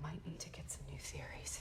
might need to get some new theories.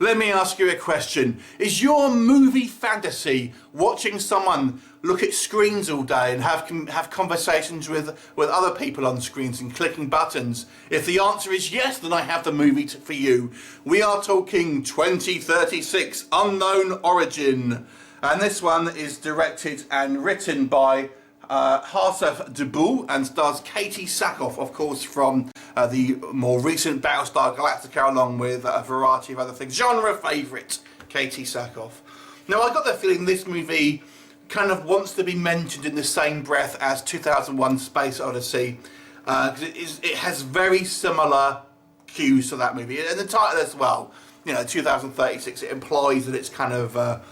Let me ask you a question. Is your movie fantasy watching someone look at screens all day and have conversations with other people on screens and clicking buttons? If the answer is yes, then I have the movie for you. We are talking 2036 Unknown Origin. And this one is directed and written by Harsef Debul and stars Katee Sackhoff, of course, from the more recent Battlestar Galactica, along with a variety of other things. Genre favourite, Katee Sackhoff. Now, I got the feeling this movie kind of wants to be mentioned in the same breath as 2001 Space Odyssey, because it has very similar cues to that movie. And the title as well, you know, 2036, it implies that it's kind of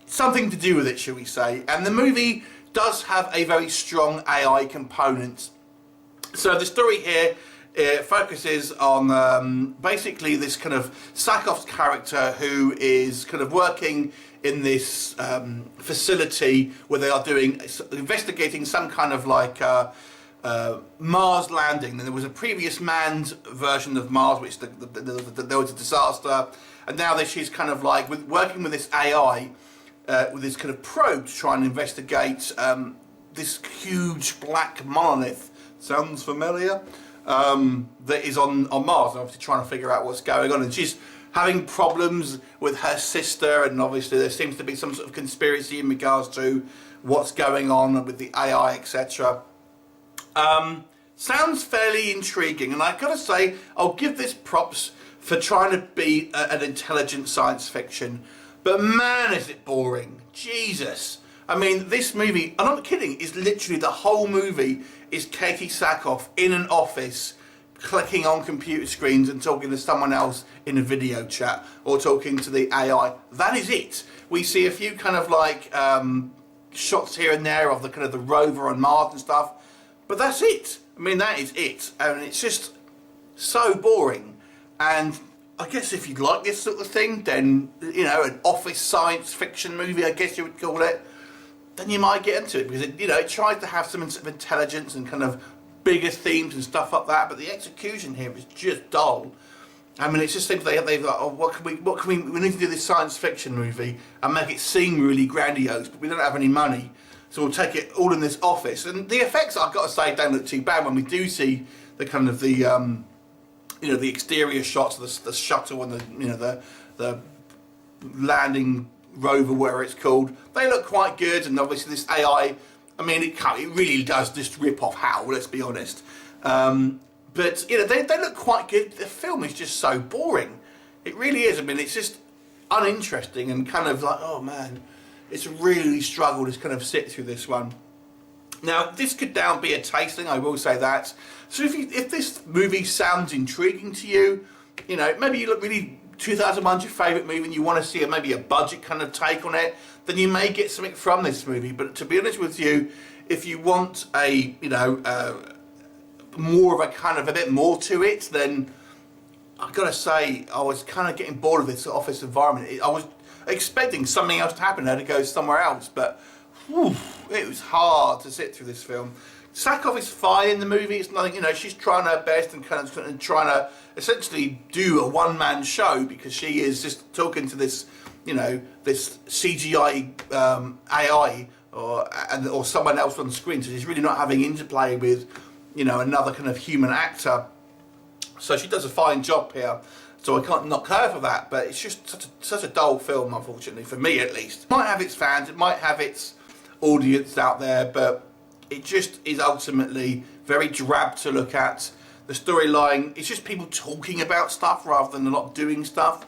something to do with it, shall we say. And the movie does have a very strong AI component. So the story here focuses on basically this kind of Sackhoff's character, who is kind of working in this facility where they are investigating some kind of like Mars landing. And there was a previous manned version of Mars, which there was a disaster, and now she's kind of like working with this AI. With this kind of probe to try and investigate this huge black monolith. Sounds familiar? That is on Mars, and obviously trying to figure out what's going on. And she's having problems with her sister, and obviously there seems to be some sort of conspiracy in regards to what's going on with the AI, etc. Sounds fairly intriguing, and I've got to say, I'll give this props for trying to be an intelligent science fiction. But man, is it boring. Jesus. I mean, this movie, I'm not kidding, is literally the whole movie is Katee Sackhoff in an office, clicking on computer screens and talking to someone else in a video chat, or talking to the AI. That is it. We see a few kind of like shots here and there of the kind of the rover on Mars and stuff, but that's it. I mean, that is it. And it's just so boring. And I guess if you'd like this sort of thing, then, you know, an office science fiction movie, I guess you would call it, then you might get into it, because it, you know, it tries to have some sort of intelligence and kind of bigger themes and stuff like that, but the execution here is just dull. I mean, it's just things they've like, oh, what can we need to do this science fiction movie and make it seem really grandiose, but we don't have any money, so we'll take it all in this office. And the effects, I've got to say, don't look too bad when we do see the kind of the you know, the exterior shots of the shuttle and the, you know, the landing rover, whatever it's called. They look quite good, and obviously this AI, I mean, it really does just rip off HAL, let's be honest. But, you know, they look quite good. The film is just so boring. It really is. I mean, it's just uninteresting and kind of like, oh man, it's really struggled to kind of sit through this one. Now, this could down be a tasting, I will say that. So if this movie sounds intriguing to you, you know, maybe you look really 2001's your favourite movie and you want to see maybe a budget kind of take on it, then you may get something from this movie. But to be honest with you, if you want a, you know, more of a kind of a bit more to it, then I've got to say I was kind of getting bored of this office environment. I was expecting something else to happen there to go somewhere else, but whew, it was hard to sit through this film. Sackhoff is fine in the movie. It's nothing, you know, she's trying her best and kind of trying to essentially do a one-man show, because she is just talking to this, you know, this CGI AI or someone else on the screen. So she's really not having interplay with, you know, another kind of human actor. So she does a fine job here. So I can't knock her for that, but it's just such a dull film, unfortunately, for me at least. It might have its fans, it might have its audience out there, but it just is ultimately very drab to look at. The storyline, it's just people talking about stuff rather than a lot doing stuff.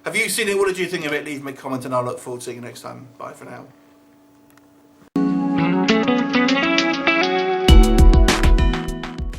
Have you seen it? What did you think of it? Leave me a comment and I'll look forward to seeing you next time. Bye for now.